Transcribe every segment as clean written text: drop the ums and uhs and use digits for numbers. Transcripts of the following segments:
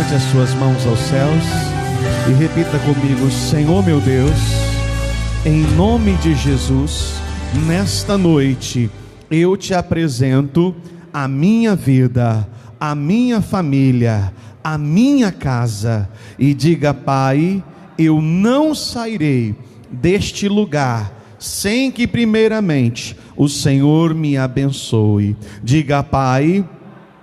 Levante as suas mãos aos céus e repita comigo: Senhor meu Deus, em nome de Jesus, nesta noite eu te apresento a minha vida, a minha família, a minha casa, e diga: Pai, eu não sairei deste lugar sem que primeiramente o Senhor me abençoe. Diga: Pai,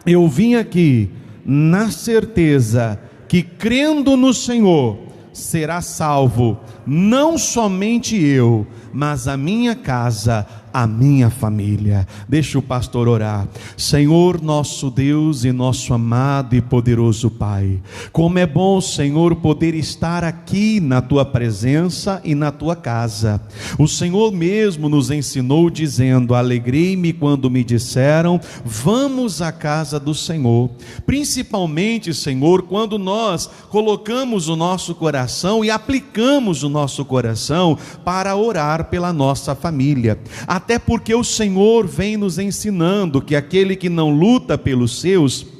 eu vim aqui na certeza que, crendo no Senhor, será salvo não somente eu, mas a minha casa, a minha família. Deixa o pastor orar. Senhor nosso Deus e nosso amado e poderoso Pai, como é bom, Senhor, poder estar aqui na tua presença e na tua casa. O Senhor mesmo nos ensinou dizendo: alegrei-me quando me disseram, vamos à casa do Senhor. Principalmente, Senhor, quando nós colocamos o nosso coração e aplicamos o nosso coração para orar pela nossa família. Até porque o Senhor vem nos ensinando que aquele que não luta pelos seus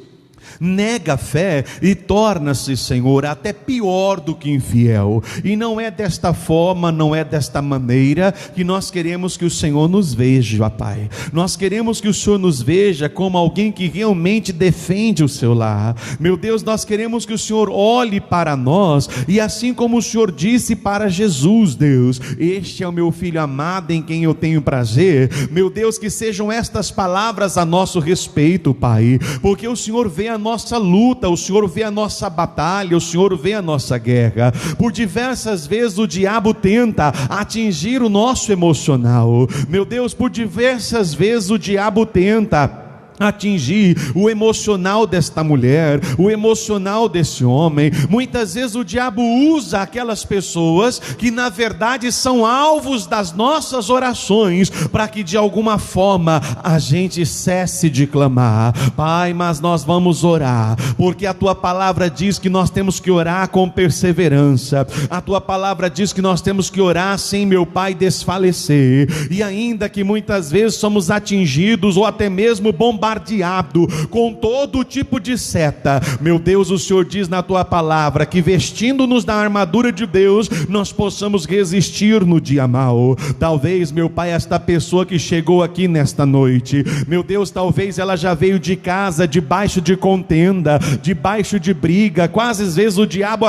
nega a fé e torna-se, Senhor, até pior do que infiel. E não é desta forma, não é desta maneira que nós queremos que o Senhor nos veja, Pai. Nós queremos que o Senhor nos veja como alguém que realmente defende o seu lar. Meu Deus, nós queremos que o Senhor olhe para nós, e assim como o Senhor disse para Jesus, Deus: este é o meu filho amado em quem eu tenho prazer. Meu Deus, que sejam estas palavras a nosso respeito, Pai, porque o Senhor vê a nossa luta, o Senhor vê a nossa batalha, o Senhor vê a nossa guerra. Por diversas vezes o diabo tenta atingir o nosso emocional. Meu Deus, por diversas vezes o diabo tenta atingir o emocional desta mulher, o emocional desse homem. Muitas vezes o diabo usa aquelas pessoas que na verdade são alvos das nossas orações, para que de alguma forma a gente cesse de clamar. Pai, mas nós vamos orar, porque a tua palavra diz que nós temos que orar com perseverança. A tua palavra diz que nós temos que orar sem, meu Pai, desfalecer. E ainda que muitas vezes somos atingidos ou até mesmo bombardeado com todo tipo de seta, meu Deus, o Senhor diz na tua palavra que, vestindo-nos da armadura de Deus, nós possamos resistir no dia mau. Talvez, meu Pai, esta pessoa que chegou aqui nesta noite, meu Deus, talvez ela já veio de casa debaixo de contenda, debaixo de briga. Quase às vezes o diabo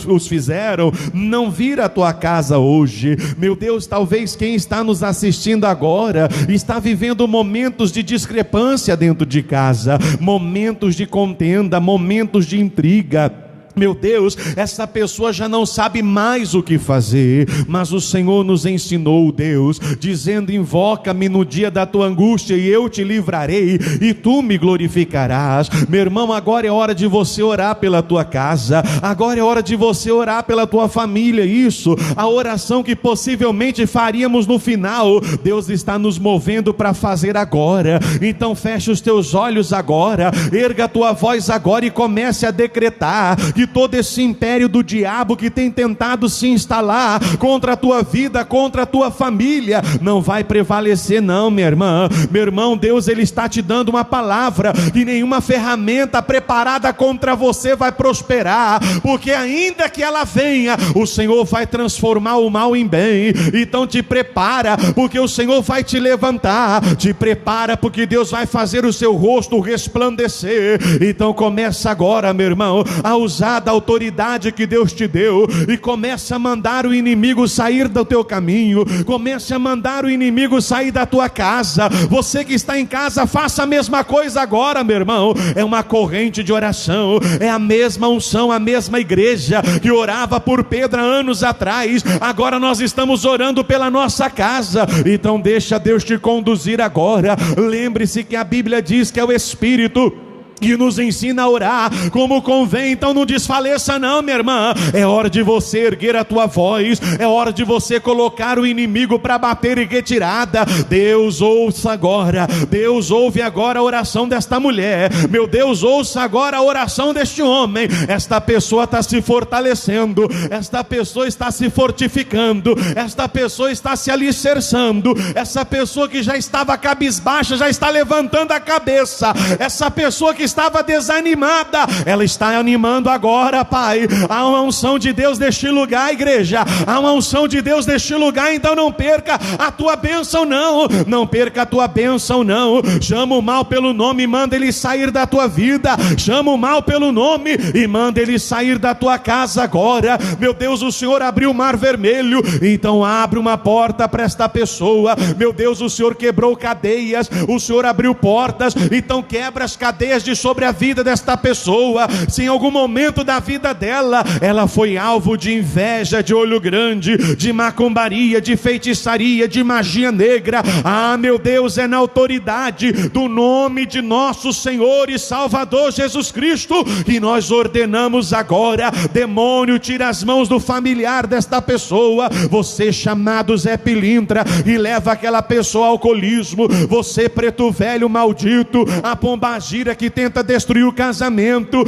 os fizeram não vir à tua casa hoje. Meu Deus, talvez quem está nos assistindo agora está vivendo momentos de discrepância dentro de casa, momentos de contenda, momentos de intriga. Meu Deus, essa pessoa já não sabe mais o que fazer, mas o Senhor nos ensinou, Deus, dizendo: invoca-me no dia da tua angústia e eu te livrarei e tu me glorificarás. Meu irmão, agora é hora de você orar pela tua casa, agora é hora de você orar pela tua família. Isso, a oração que possivelmente faríamos no final, Deus está nos movendo para fazer agora. Então feche os teus olhos agora, erga a tua voz agora e comece a decretar que todo esse império do diabo que tem tentado se instalar contra a tua vida, contra a tua família, não vai prevalecer não, minha irmã. Meu irmão, Deus, Ele está te dando uma palavra, que nenhuma ferramenta preparada contra você vai prosperar, porque ainda que ela venha, o Senhor vai transformar o mal em bem. Então te prepara, porque o Senhor vai te levantar. Te prepara, porque Deus vai fazer o seu rosto resplandecer. Então começa agora, meu irmão, a usar da autoridade que Deus te deu, e começa a mandar o inimigo sair do teu caminho, comece a mandar o inimigo sair da tua casa. Você que está em casa, faça a mesma coisa agora, meu irmão. É uma corrente de oração, é a mesma unção, a mesma igreja que orava por Pedro há anos atrás. Agora nós estamos orando pela nossa casa. Então deixa Deus te conduzir agora. Lembre-se que a Bíblia diz que é o Espírito que nos ensina a orar como convém. Então não desfaleça não, minha irmã. É hora de você erguer a tua voz, é hora de você colocar o inimigo para bater em retirada. Deus, ouça agora. Deus, ouve agora a oração desta mulher. Meu Deus, ouça agora a oração deste homem. Esta pessoa está se fortalecendo, esta pessoa está se fortificando, esta pessoa está se alicerçando, essa pessoa que já estava cabisbaixa já está levantando a cabeça, essa pessoa que estava desanimada, ela está animando agora, Pai. Há uma unção de Deus neste lugar, igreja. Há uma unção de Deus neste lugar, então não perca a tua bênção, não. Não perca a tua bênção, não. Chama o mal pelo nome e manda ele sair da tua vida. Chama o mal pelo nome e manda ele sair da tua casa agora. Meu Deus, o Senhor abriu o mar vermelho, então abre uma porta para esta pessoa. Meu Deus, o Senhor quebrou cadeias, o Senhor abriu portas, então quebra as cadeias de sobre a vida desta pessoa. Se em algum momento da vida dela, ela foi alvo de inveja, de olho grande, de macumbaria, de feitiçaria, de magia negra, meu Deus, é na autoridade do nome de nosso Senhor e Salvador Jesus Cristo que nós ordenamos agora: demônio, tira as mãos do familiar desta pessoa. Você chamado Zé Pilintra e leva aquela pessoa ao alcoolismo, você preto velho maldito, a pombagira que tenta destruir o casamento.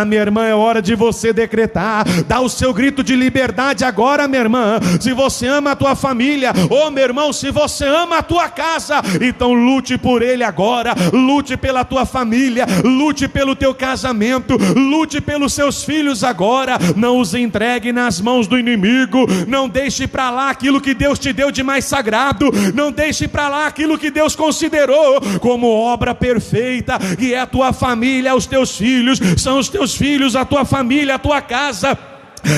Minha irmã, é hora de você decretar, dá o seu grito de liberdade agora, minha irmã. Se você ama a tua família, meu irmão, se você ama a tua casa, então lute por ele agora, lute pela tua família, lute pelo teu casamento, lute pelos seus filhos agora. Não os entregue nas mãos do inimigo, não deixe para lá aquilo que Deus te deu de mais sagrado, não deixe para lá aquilo que Deus considerou como obra perfeita, que é a tua família, os teus filhos, são os teus filhos, a tua família, a tua casa.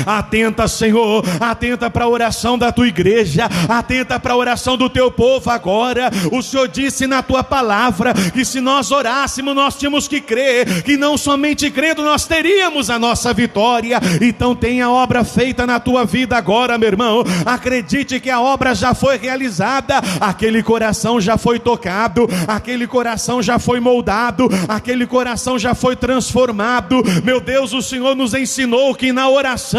Atenta, Senhor, atenta para a oração da tua igreja, atenta para a oração do teu povo agora. O Senhor disse na tua palavra que se nós orássemos, nós tínhamos que crer, que não somente crendo nós teríamos a nossa vitória. Então tenha a obra feita na tua vida agora, meu irmão. Acredite que a obra já foi realizada, aquele coração já foi tocado, aquele coração já foi moldado, aquele coração já foi transformado. Meu Deus, o Senhor nos ensinou que na oração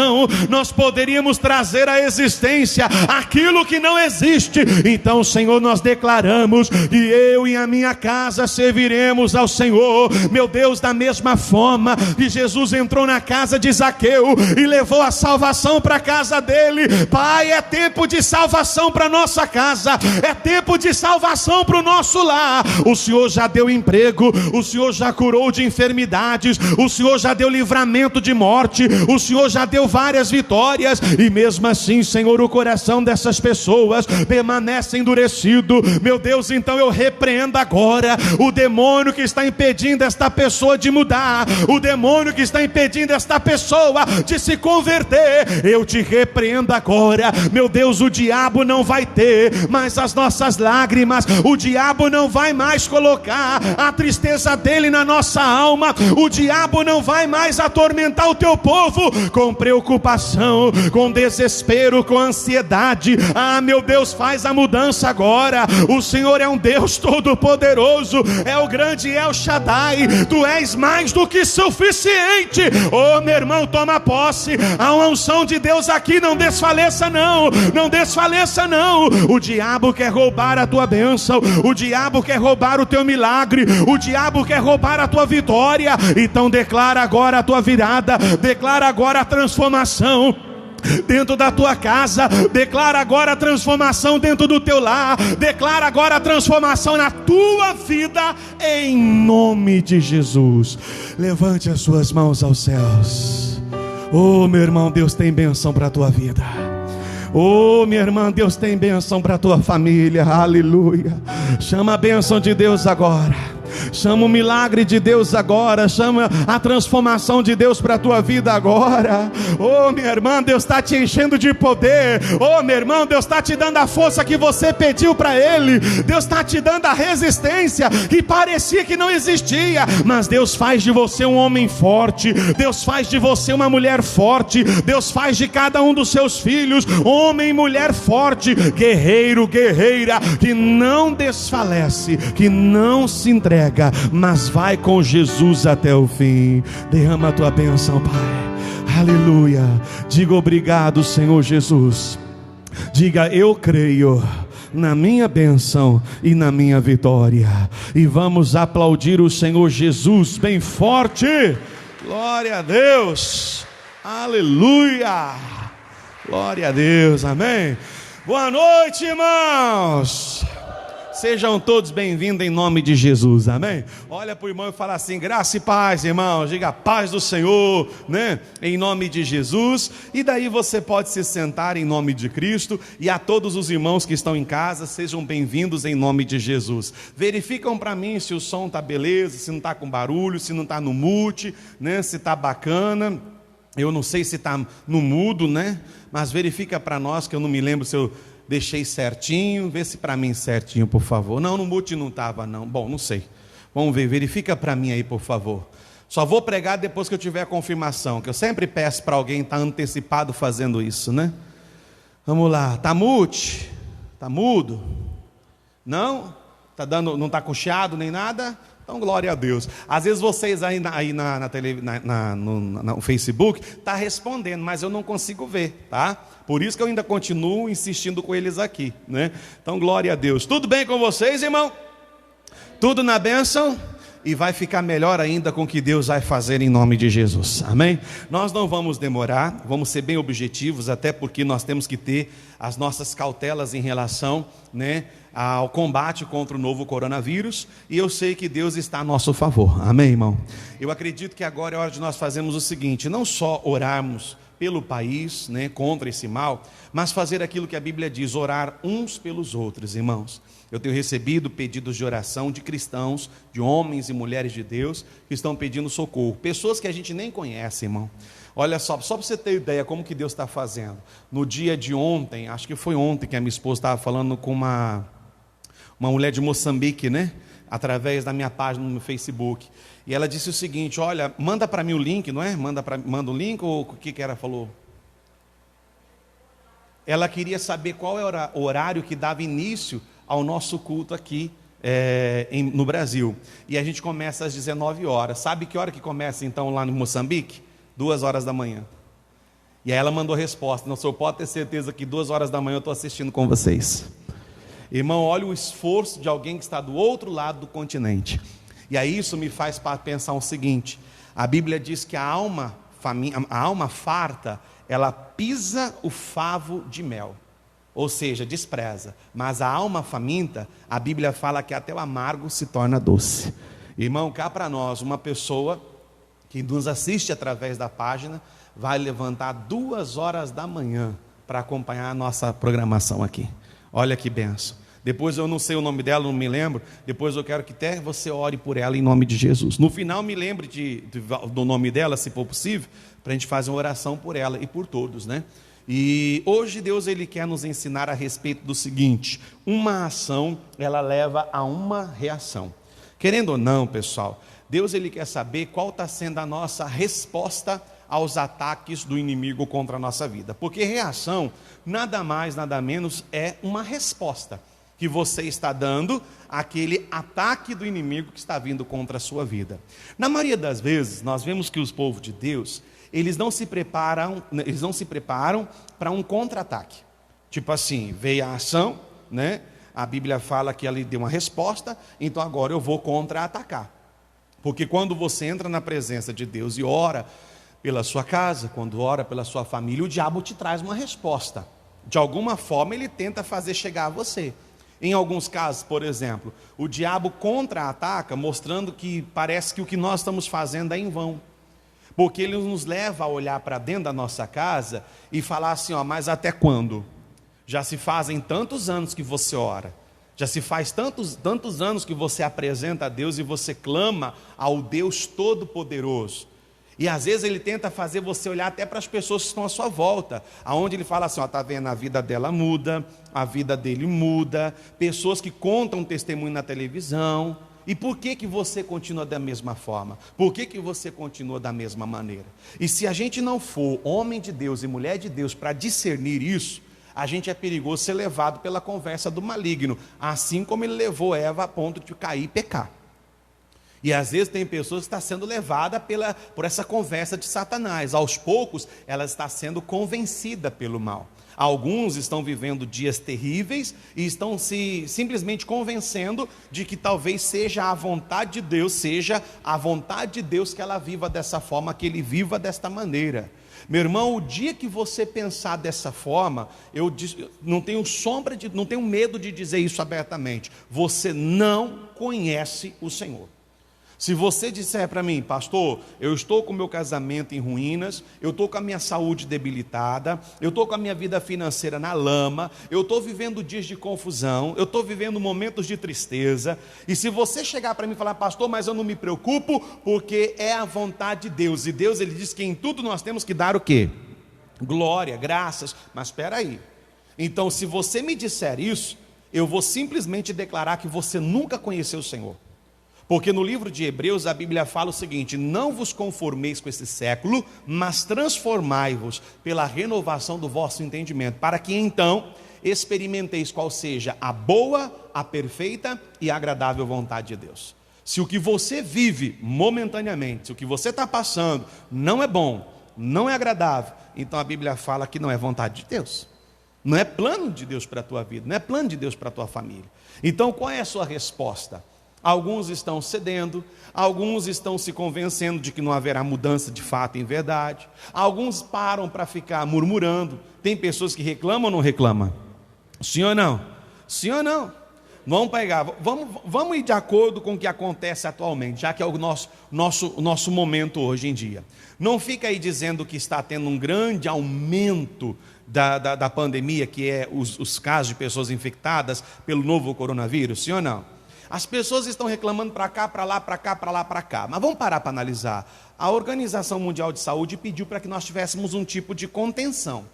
nós poderíamos trazer à existência aquilo que não existe. Então, Senhor, nós declaramos que eu e a minha casa serviremos ao Senhor. Meu Deus, da mesma forma que Jesus entrou na casa de Zaqueu e levou a salvação para a casa dele, Pai, é tempo de salvação para nossa casa, é tempo de salvação para o nosso lar. O Senhor já deu emprego, o Senhor já curou de enfermidades, o Senhor já deu livramento de morte, o Senhor já deu várias vitórias, e mesmo assim, Senhor, o coração dessas pessoas permanece endurecido. Meu Deus, então eu repreendo agora o demônio que está impedindo esta pessoa de mudar, o demônio que está impedindo esta pessoa de se converter. Eu te repreendo agora. Meu Deus, o diabo não vai ter mais as nossas lágrimas, o diabo não vai mais colocar a tristeza dele na nossa alma, o diabo não vai mais atormentar o teu povo com preocupação, com desespero, com ansiedade. Meu Deus, faz a mudança agora. O Senhor é um Deus todo-poderoso, é o grande El Shaddai. Tu és mais do que suficiente. Meu irmão, toma posse. Há uma unção de Deus aqui, não desfaleça não, não desfaleça não. O diabo quer roubar a tua bênção, o diabo quer roubar o teu milagre, o diabo quer roubar a tua vitória. Então declara agora a tua virada, declara agora a transformação dentro da tua casa, declara agora a transformação dentro do teu lar, declara agora a transformação na tua vida, em nome de Jesus. Levante as suas mãos aos céus. Meu irmão, Deus tem bênção para a tua vida. Minha irmã, Deus tem bênção para a tua família. Aleluia. Chama a bênção de Deus agora. Chama o milagre de Deus agora. Chama a transformação de Deus para a tua vida agora. Minha irmã, Deus está te enchendo de poder. Meu irmão, Deus está te dando a força que você pediu para Ele. Deus está te dando a resistência que parecia que não existia. Mas Deus faz de você um homem forte. Deus faz de você uma mulher forte. Deus faz de cada um dos seus filhos homem e mulher forte, guerreiro, guerreira, que não desfalece, que não se entrega, mas vai com Jesus até o fim. Derrama a tua bênção, Pai. Aleluia. Diga obrigado, Senhor Jesus. Diga: eu creio na minha bênção e na minha vitória. E vamos aplaudir o Senhor Jesus bem forte. Glória a Deus. Aleluia. Glória a Deus, amém. Boa noite, irmãos. Sejam todos bem-vindos em nome de Jesus, amém? Olha para o irmão e fala assim: graça e paz, irmão. Diga: paz do Senhor, né? Em nome de Jesus. E daí você pode se sentar em nome de Cristo. E a todos os irmãos que estão em casa, sejam bem-vindos em nome de Jesus. Verificam para mim se o som está beleza, se não está com barulho, se não está no mute, né? Se está bacana. Eu não sei se está no mudo, né? Mas verifica para nós, que eu não me lembro se eu deixei certinho. Vê se para mim certinho, por favor. Não, no mute não estava não. Bom, não sei. Vamos ver, verifica para mim aí, por favor. Só vou pregar depois que eu tiver a confirmação, que eu sempre peço para alguém estar antecipado fazendo isso, né? Vamos lá. Está mute? Está mudo? Não? Tá dando, não está com chiado nem nada? Então, glória a Deus. Às vezes vocês aí no Facebook tá respondendo, mas eu não consigo ver, tá? Por isso que eu ainda continuo insistindo com eles aqui, né? Então, glória a Deus. Tudo bem com vocês, irmão? Tudo na bênção? E vai ficar melhor ainda com o que Deus vai fazer em nome de Jesus, amém? Nós não vamos demorar, vamos ser bem objetivos, até porque nós temos que ter as nossas cautelas em relação, né, ao combate contra o novo coronavírus, e eu sei que Deus está a nosso favor, amém, irmão? Eu acredito que agora é hora de nós fazermos o seguinte: não só orarmos pelo país, né, contra esse mal, mas fazer aquilo que a Bíblia diz, orar uns pelos outros, irmãos. Eu tenho recebido pedidos de oração de cristãos, de homens e mulheres de Deus, que estão pedindo socorro, pessoas que a gente nem conhece, irmão. Olha só para você ter ideia como que Deus está fazendo. No dia de ontem, acho que foi ontem que a minha esposa estava falando com uma mulher de Moçambique, né? Através da minha página no Facebook. E ela disse o seguinte: olha, manda para mim o link, não é? Manda um link, ou o que ela falou? Ela queria saber qual era o horário que dava início ao nosso culto aqui no Brasil. E a gente começa às 19 horas. Sabe que hora que começa então lá no Moçambique? 2 horas da manhã. E aí ela mandou a resposta: não, o senhor pode ter certeza que 2 horas da manhã eu estou assistindo com vocês. Irmão, olha o esforço de alguém que está do outro lado do continente. E aí isso me faz pensar o seguinte: a Bíblia diz que a alma farta, ela pisa o favo de mel, ou seja, despreza. Mas a alma faminta, a Bíblia fala que até o amargo se torna doce. Irmão, cá para nós, uma pessoa que nos assiste através da página vai levantar 2 horas da manhã para acompanhar a nossa programação aqui. Olha que benção. Depois eu não sei o nome dela, não me lembro. Depois eu quero que até você ore por ela em nome de Jesus. No final me lembre do nome dela, se for possível, para a gente fazer uma oração por ela e por todos, né? E hoje Deus ele quer nos ensinar a respeito do seguinte: uma ação, ela leva a uma reação. Querendo ou não, pessoal, Deus ele quer saber qual está sendo a nossa resposta aos ataques do inimigo contra a nossa vida. Porque reação, nada mais, nada menos, é uma resposta que você está dando àquele ataque do inimigo que está vindo contra a sua vida. Na maioria das vezes, nós vemos que os povos de Deus, eles não se preparam para um contra-ataque. Tipo assim, veio a ação, né? A Bíblia fala que ele deu uma resposta, então agora eu vou contra-atacar. Porque quando você entra na presença de Deus e ora pela sua casa, quando ora pela sua família, o diabo te traz uma resposta. De alguma forma ele tenta fazer chegar a você. Em alguns casos, por exemplo, o diabo contra-ataca, mostrando que parece que o que nós estamos fazendo é em vão. Porque ele nos leva a olhar para dentro da nossa casa e falar assim: ó, mas até quando? Já se fazem tantos anos que você ora, já se faz tantos anos que você apresenta a Deus e você clama ao Deus Todo-Poderoso. E às vezes ele tenta fazer você olhar até para as pessoas que estão à sua volta, aonde ele fala assim: ó, tá vendo, a vida dela muda, a vida dele muda, pessoas que contam testemunho na televisão. E por que você continua da mesma forma? Por que você continua da mesma maneira? E se a gente não for homem de Deus e mulher de Deus para discernir isso, a gente é perigoso ser levado pela conversa do maligno, assim como ele levou Eva a ponto de cair e pecar. E às vezes tem pessoas que estão sendo levadas por essa conversa de Satanás. Aos poucos, ela está sendo convencida pelo mal. Alguns estão vivendo dias terríveis e estão se simplesmente convencendo de que talvez seja a vontade de Deus, seja a vontade de Deus que ela viva dessa forma, que ele viva desta maneira. Meu irmão, o dia que você pensar dessa forma, eu não tenho não tenho medo de dizer isso abertamente. Você não conhece o Senhor. Se você disser para mim, pastor, eu estou com o meu casamento em ruínas, eu estou com a minha saúde debilitada, eu estou com a minha vida financeira na lama, eu estou vivendo dias de confusão, eu estou vivendo momentos de tristeza, e se você chegar para mim e falar, pastor, mas eu não me preocupo, porque é a vontade de Deus, e Deus, ele diz que em tudo nós temos que dar o quê? Glória, graças. Mas espera aí, então se você me disser isso, eu vou simplesmente declarar que você nunca conheceu o Senhor. Porque no livro de Hebreus a Bíblia fala o seguinte: não vos conformeis com esse século, mas transformai-vos pela renovação do vosso entendimento, para que então experimenteis qual seja a boa, a perfeita e agradável vontade de Deus. Se o que você vive momentaneamente, se o que você está passando não é bom, não é agradável, então a Bíblia fala que não é vontade de Deus, não é plano de Deus para a tua vida, não é plano de Deus para a tua família. Então qual é a sua resposta? Alguns estão cedendo, alguns estão se convencendo de que não haverá mudança de fato em verdade, alguns param para ficar murmurando. Tem pessoas que reclamam ou não reclamam? Sim ou não? Sim ou não? Vamos pegar, vamos ir de acordo com o que acontece atualmente, já que é o nosso momento hoje em dia. Não fica aí dizendo que está tendo um grande aumento da pandemia, que é os casos de pessoas infectadas pelo novo coronavírus, sim ou não? As pessoas estão reclamando para cá, para lá, para cá, para lá, para cá. Mas vamos parar para analisar. A Organização Mundial de Saúde pediu para que nós tivéssemos um tipo de contenção,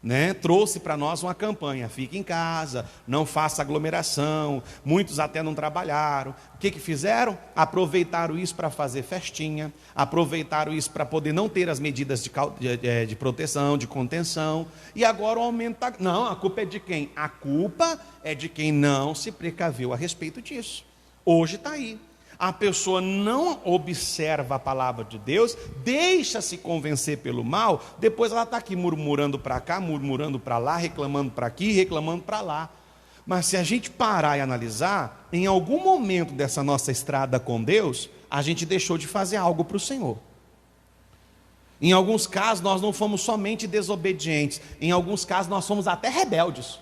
né? Trouxe para nós uma campanha: fique em casa, não faça aglomeração. Muitos até não trabalharam. O que fizeram? Aproveitaram isso para fazer festinha, aproveitaram isso para poder não ter as medidas de proteção, de contenção, e agora o aumento está... Não, a culpa é de quem? A culpa é de quem não se precaveu a respeito disso. Hoje está aí. A pessoa não observa a palavra de Deus, deixa-se convencer pelo mal, depois ela está aqui murmurando para cá, murmurando para lá, reclamando para aqui, reclamando para lá. Mas se a gente parar e analisar, em algum momento dessa nossa estrada com Deus, a gente deixou de fazer algo para o Senhor. Em alguns casos nós não fomos somente desobedientes, em alguns casos nós fomos até rebeldes,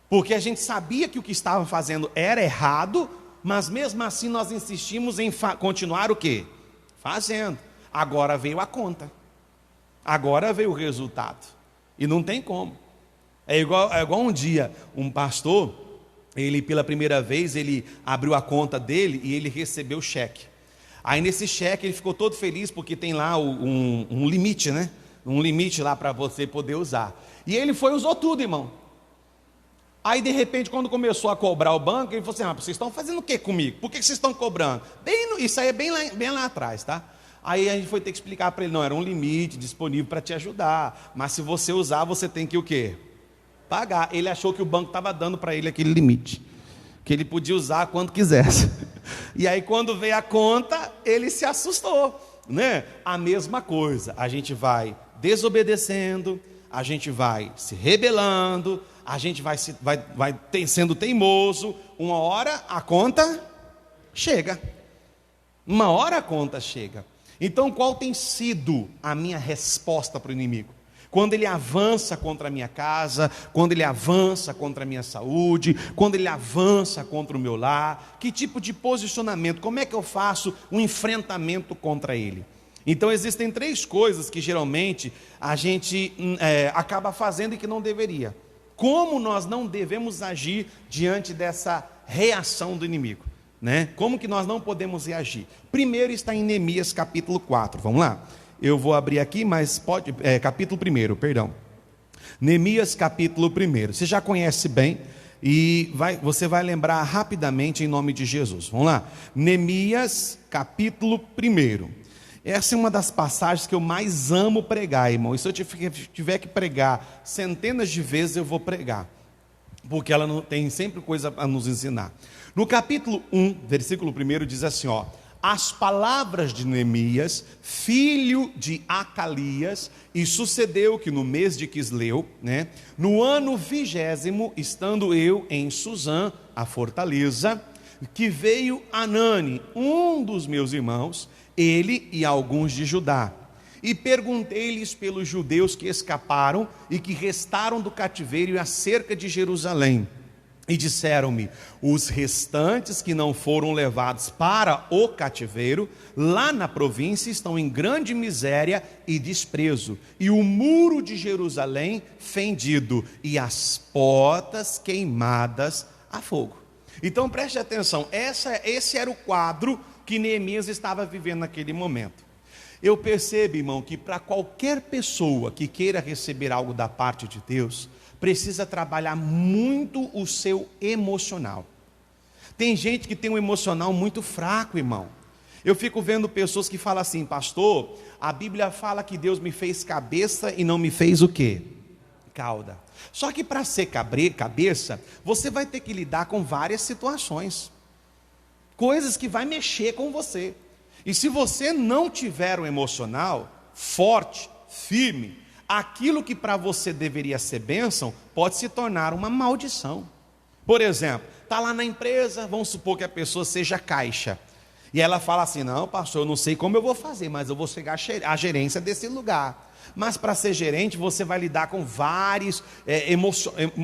porque a gente sabia que o que estava fazendo era errado, mas mesmo assim nós insistimos em continuar o quê? Fazendo. Agora veio a conta, agora veio o resultado, e não tem como. É igual um dia, um pastor, ele pela primeira vez, ele abriu a conta dele e ele recebeu o cheque. Aí nesse cheque ele ficou todo feliz porque tem lá um limite, né? Um limite lá para você poder usar. E ele foi e usou tudo, irmão. Aí de repente, quando começou a cobrar o banco, ele falou assim: vocês estão fazendo o que comigo? Por que vocês estão cobrando? Isso aí é bem lá atrás, tá? Aí a gente foi ter que explicar para ele: não, era um limite disponível para te ajudar, mas se você usar, você tem que o quê? Pagar. Ele achou que o banco estava dando para ele aquele limite, que ele podia usar quando quisesse. E aí quando veio a conta, ele se assustou, né? A mesma coisa, a gente vai desobedecendo, a gente vai se rebelando, a gente vai sendo teimoso. Uma hora a conta chega. Uma hora a conta chega. Então qual tem sido a minha resposta para o inimigo? Quando ele avança contra a minha casa, quando ele avança contra a minha saúde, quando ele avança contra o meu lar, que tipo de posicionamento, como é que eu faço um enfrentamento contra ele? Então existem 3 coisas que geralmente a gente acaba fazendo e que não deveria. Como nós não devemos agir diante dessa reação do inimigo, né? Como que nós não podemos reagir? Primeiro está em Neemias capítulo 4, vamos lá? Eu vou abrir aqui, mas capítulo 1, perdão. Neemias capítulo 1, você já conhece bem, e você vai lembrar rapidamente em nome de Jesus. Vamos lá? Neemias capítulo 1. Essa é uma das passagens que eu mais amo pregar, irmão. E se eu tiver que pregar centenas de vezes, eu vou pregar, porque ela não tem sempre coisa a nos ensinar. No capítulo 1, versículo 1 diz assim, ó: as palavras de Neemias, filho de Acalias, e sucedeu que no mês de Quisleu, no ano 20º, estando eu em Susã, a fortaleza, que veio Anani, um dos meus irmãos, ele e alguns de Judá, e perguntei-lhes pelos judeus que escaparam e que restaram do cativeiro acerca de Jerusalém. E disseram-me: os restantes que não foram levados para o cativeiro, lá na província, estão em grande miséria e desprezo, e o muro de Jerusalém fendido, e as portas queimadas a fogo. Então preste atenção, esse era o quadro que Neemias estava vivendo naquele momento. Eu percebo, irmão, que para qualquer pessoa que queira receber algo da parte de Deus, precisa trabalhar muito o seu emocional. Tem gente que tem um emocional muito fraco, irmão. Eu fico vendo pessoas que falam assim: pastor, a Bíblia fala que Deus me fez cabeça e não me fez o quê? Cauda. Só que para ser cabeça, você vai ter que lidar com várias situações, coisas que vai mexer com você. E se você não tiver um emocional forte, firme, aquilo que para você deveria ser bênção, pode se tornar uma maldição. Por exemplo, está lá na empresa, vamos supor que a pessoa seja caixa, e ela fala assim: não, pastor, eu não sei como eu vou fazer, mas eu vou chegar à gerência desse lugar. Mas para ser gerente, você vai lidar com várias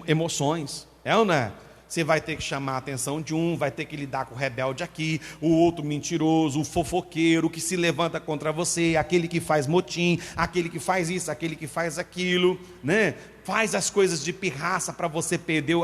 emoções, é ou não é? Você vai ter que chamar a atenção de um, vai ter que lidar com o rebelde aqui, o outro mentiroso, o fofoqueiro que se levanta contra você, aquele que faz motim, aquele que faz isso, aquele que faz aquilo, faz as coisas de pirraça para você perder o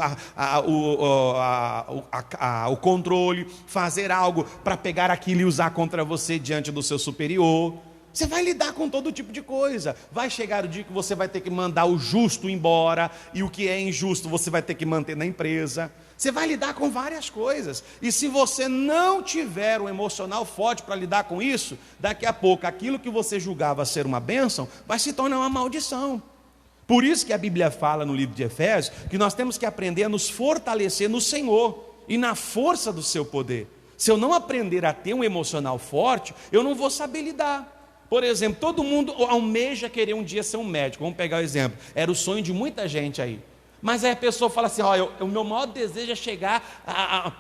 controle, fazer algo para pegar aquilo e usar contra você diante do seu superior. Você vai lidar com todo tipo de coisa. Vai chegar o dia que você vai ter que mandar o justo embora, e o que é injusto você vai ter que manter na empresa. Você vai lidar com várias coisas, e se você não tiver um emocional forte para lidar com isso, daqui a pouco aquilo que você julgava ser uma bênção vai se tornar uma maldição. Por isso que a Bíblia fala no livro de Efésios que nós temos que aprender a nos fortalecer no Senhor e na força do seu poder. Se eu não aprender a ter um emocional forte, eu não vou saber lidar. Por exemplo, todo mundo almeja querer um dia ser um médico. Vamos pegar o exemplo, era o sonho de muita gente aí. Mas aí a pessoa fala assim: o meu maior desejo é chegar a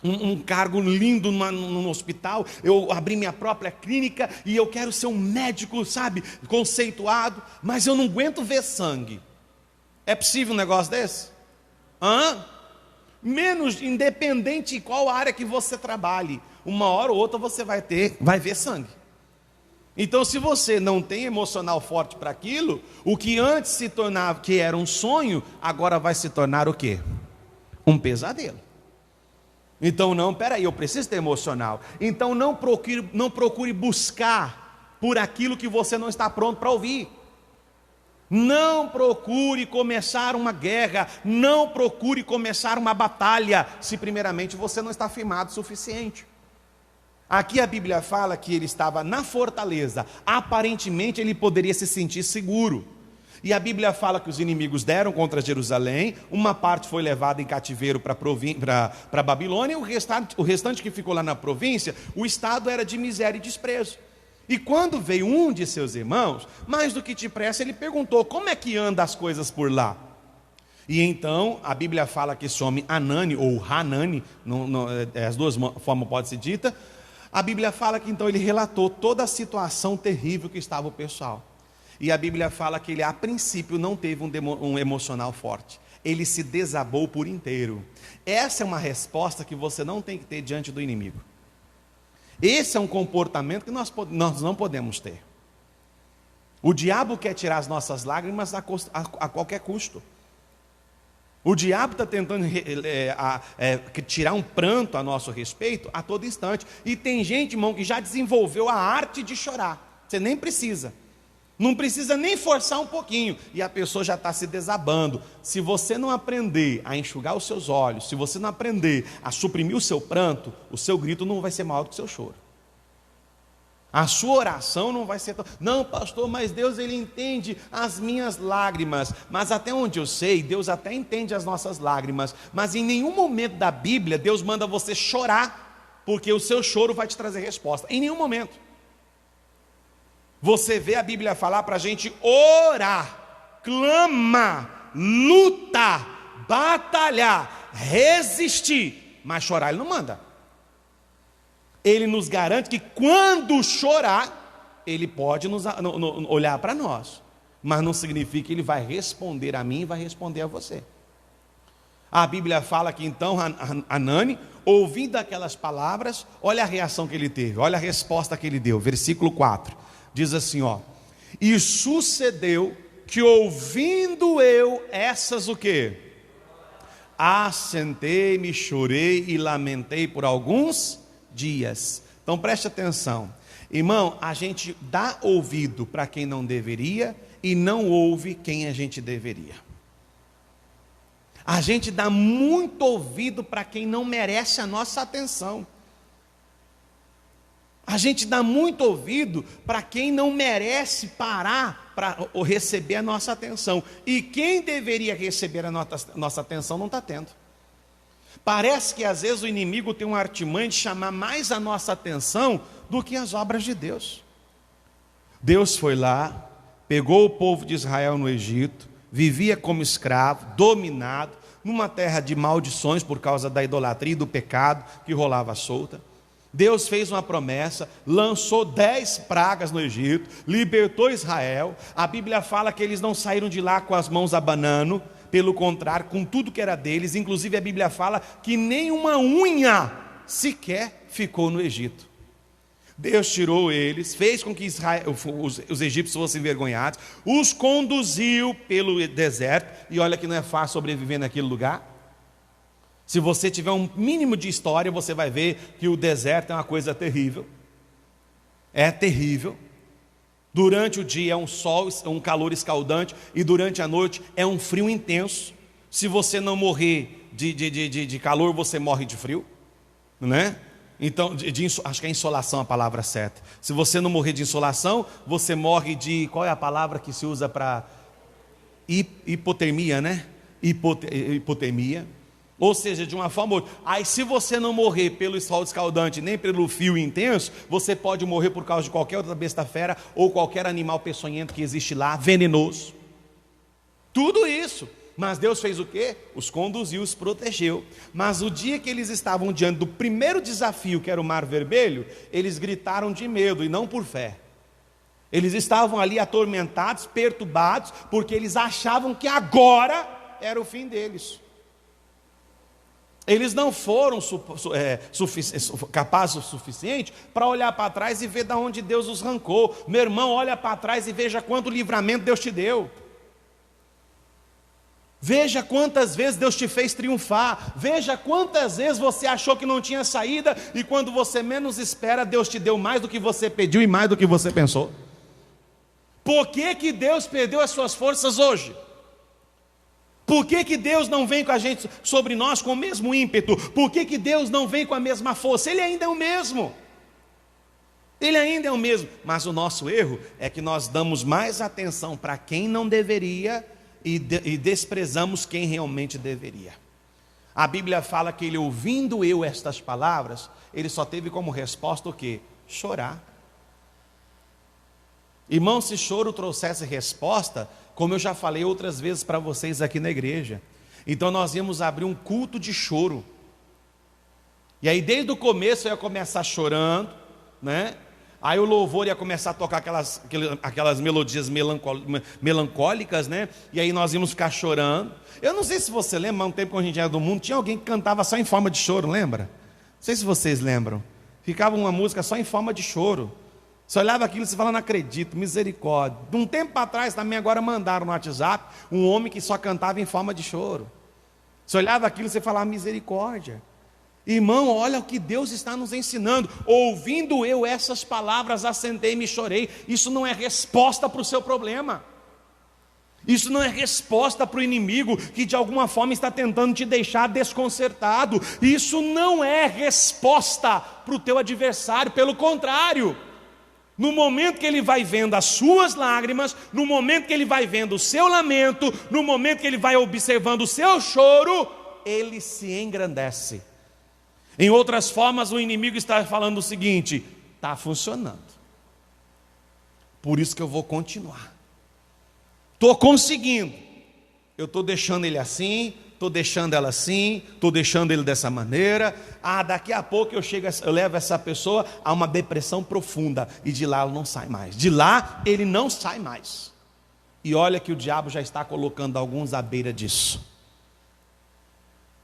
um cargo lindo num hospital, eu abri minha própria clínica e eu quero ser um médico, sabe, conceituado, mas eu não aguento ver sangue. É possível um negócio desse? Menos, independente de qual área que você trabalhe, uma hora ou outra você vai ver sangue. Então, se você não tem emocional forte para aquilo, o que antes se tornava que era um sonho, agora vai se tornar o quê? Um pesadelo. Então, peraí, eu preciso ter emocional. Então, não procure buscar por aquilo que você não está pronto para ouvir. Não procure começar uma guerra, não procure começar uma batalha, se primeiramente você não está firmado o suficiente. Aqui a Bíblia fala que ele estava na fortaleza, aparentemente ele poderia se sentir seguro. E a Bíblia fala que os inimigos deram contra Jerusalém, uma parte foi levada em cativeiro para Babilônia, e o restante que ficou lá na província, o estado era de miséria e desprezo. E quando veio um de seus irmãos, mais do que depressa, ele perguntou: como é que andam as coisas por lá? E então a Bíblia fala que esse homem Anani ou Hanani, as duas formas podem ser ditas. A Bíblia fala que então ele relatou toda a situação terrível que estava o pessoal. E a Bíblia fala que ele a princípio não teve um emocional forte. Ele se desabou por inteiro. Essa é uma resposta que você não tem que ter diante do inimigo. Esse é um comportamento que nós não podemos ter. O diabo quer tirar as nossas lágrimas a qualquer custo. O diabo está tentando tirar um pranto a nosso respeito a todo instante. E tem gente, irmão, que já desenvolveu a arte de chorar. Você nem precisa. Não precisa nem forçar um pouquinho. E a pessoa já está se desabando. Se você não aprender a enxugar os seus olhos, se você não aprender a suprimir o seu pranto, o seu grito não vai ser maior do que o seu choro. A sua oração não vai ser tão... Não, pastor, mas Deus, Ele entende as minhas lágrimas. Mas até onde eu sei, Deus até entende as nossas lágrimas. Mas em nenhum momento da Bíblia, Deus manda você chorar, porque o seu choro vai te trazer resposta. Em nenhum momento. Você vê a Bíblia falar para a gente orar, clamar, lutar, batalhar, resistir. Mas chorar Ele não manda. Ele nos garante que quando chorar, Ele pode olhar para nós, mas não significa que Ele vai responder a mim e vai responder a você. A Bíblia fala que então Hanani, ouvindo aquelas palavras, olha a reação que ele teve, olha a resposta que ele deu. Versículo 4, diz assim, ó: e sucedeu que ouvindo eu essas o quê? Assentei-me, chorei e lamentei por alguns dias. Então preste atenção, irmão, a gente dá ouvido para quem não deveria e não ouve quem a gente deveria. A gente dá muito ouvido para quem não merece a nossa atenção. A gente dá muito ouvido para quem não merece parar para receber a nossa atenção. E quem deveria receber a nossa atenção não está tendo. Parece que às vezes o inimigo tem uma artimanha de chamar mais a nossa atenção do que as obras de Deus. Deus foi lá, pegou o povo de Israel no Egito, vivia como escravo, dominado, numa terra de maldições por causa da idolatria e do pecado que rolava solta. Deus fez uma promessa, lançou 10 pragas no Egito, libertou Israel. A Bíblia fala que eles não saíram de lá com as mãos abanando, pelo contrário, com tudo que era deles. Inclusive a Bíblia fala que nem uma unha sequer ficou no Egito. Deus tirou eles, fez com que os egípcios fossem envergonhados, os conduziu pelo deserto, e olha que não é fácil sobreviver naquele lugar. Se você tiver um mínimo de história, você vai ver que o deserto é uma coisa terrível. É terrível. Durante o dia é um sol, um calor escaldante, e durante a noite é um frio intenso. Se você não morrer de calor, você morre de frio, né? Então, acho que é insolação a palavra certa. Se você não morrer de insolação, você morre de... Qual é a palavra que se usa para... hipotermia, né? Hipotermia. Ou seja, de uma forma ou outra. Aí se você não morrer pelo sol escaldante, nem pelo frio intenso, você pode morrer por causa de qualquer outra besta fera, ou qualquer animal peçonhento que existe lá, venenoso. Tudo isso. Mas Deus fez o quê? Os conduziu, os protegeu. Mas o dia que eles estavam diante do primeiro desafio, que era o Mar Vermelho, eles gritaram de medo e não por fé. Eles estavam ali atormentados, perturbados, porque eles achavam que agora era o fim deles. Eles não foram capazes o suficiente para olhar para trás e ver de onde Deus os arrancou. Meu irmão, olha para trás e veja quanto livramento Deus te deu. Veja quantas vezes Deus te fez triunfar. Veja quantas vezes você achou que não tinha saída, e quando você menos espera, Deus te deu mais do que você pediu e mais do que você pensou. Por que Deus perdeu as suas forças hoje? Por que Deus não vem com a gente, sobre nós, com o mesmo ímpeto? Por que Deus não vem com a mesma força? Ele ainda é o mesmo. Ele ainda é o mesmo. Mas o nosso erro é que nós damos mais atenção para quem não deveria e desprezamos quem realmente deveria. A Bíblia fala que ele, ouvindo eu estas palavras, ele só teve como resposta o quê? Chorar. Irmão, se choro trouxesse resposta, como eu já falei outras vezes para vocês aqui na igreja, então nós íamos abrir um culto de choro. E aí desde o começo eu ia começar chorando, né? Aí o louvor ia começar a tocar aquelas melodias melancólicas, né? E aí nós íamos ficar chorando. Eu não sei se você lembra, há um tempo quando a gente era do mundo, tinha alguém que cantava só em forma de choro, lembra? Não sei se vocês lembram. Ficava uma música só em forma de choro. Você olhava aquilo e você falava, não acredito, misericórdia. De um tempo atrás também agora mandaram no WhatsApp um homem que só cantava em forma de choro. Você olhava aquilo e você falava, misericórdia. Irmão, olha o que Deus está nos ensinando. Ouvindo eu essas palavras, assentei-me e chorei. Isso não é resposta para o seu problema. Isso não é resposta para o inimigo que de alguma forma está tentando te deixar desconcertado. Isso não é resposta para o teu adversário, pelo contrário. No momento que ele vai vendo as suas lágrimas, no momento que ele vai vendo o seu lamento, no momento que ele vai observando o seu choro, ele se engrandece. Em outras formas, o inimigo está falando o seguinte: está funcionando, por isso que eu vou continuar. Estou conseguindo, eu estou deixando ele assim, estou deixando ela assim, estou deixando ele dessa maneira. Daqui a pouco eu levo essa pessoa a uma depressão profunda, e de lá ela não sai mais. De lá ele não sai mais. E olha que o diabo já está colocando alguns à beira disso.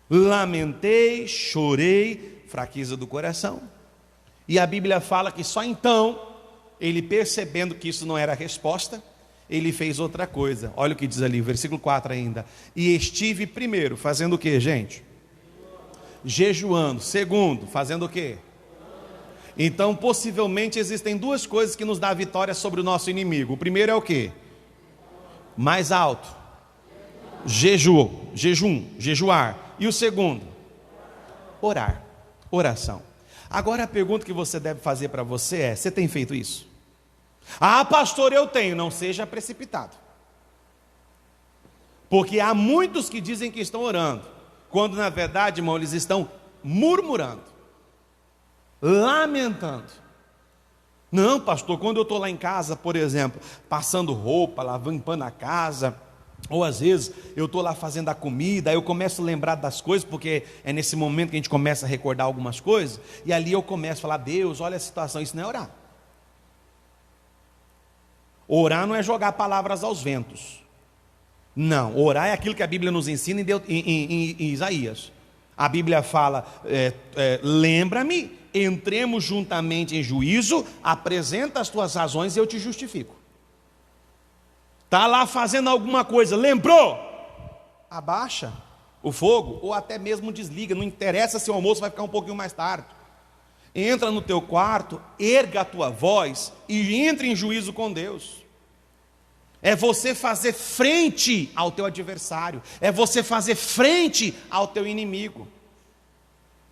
Lamentei, chorei, fraqueza do coração. E a Bíblia fala que só então, ele percebendo que isso não era a resposta, ele fez outra coisa. Olha o que diz ali, versículo 4 ainda. E estive primeiro, fazendo o que, gente? Jejuando. Segundo, fazendo o que? Então, possivelmente existem duas coisas que nos dão a vitória sobre o nosso inimigo. O primeiro é o que? Mais alto. Jejuar. E o segundo? Orar. Oração. Agora a pergunta que você deve fazer para você é: você tem feito isso? Pastor, eu tenho. Não seja precipitado, porque há muitos que dizem que estão orando, quando na verdade, irmão, eles estão murmurando, lamentando. Não, pastor, quando eu estou lá em casa, por exemplo, passando roupa, limpando a casa, ou às vezes eu estou lá fazendo a comida, aí eu começo a lembrar das coisas, porque é nesse momento que a gente começa a recordar algumas coisas, e ali eu começo a falar: Deus, olha a situação. Isso não é orar. Orar não é jogar palavras aos ventos. Não, orar é aquilo que a Bíblia nos ensina em Isaías. A Bíblia fala: lembra-me, entremos juntamente em juízo, apresenta as tuas razões e eu te justifico. Está lá fazendo alguma coisa, lembrou? Abaixa o fogo, ou até mesmo desliga, não interessa se o almoço vai ficar um pouquinho mais tarde. Entra no teu quarto, erga a tua voz e entre em juízo com Deus. É você fazer frente ao teu adversário, é você fazer frente ao teu inimigo.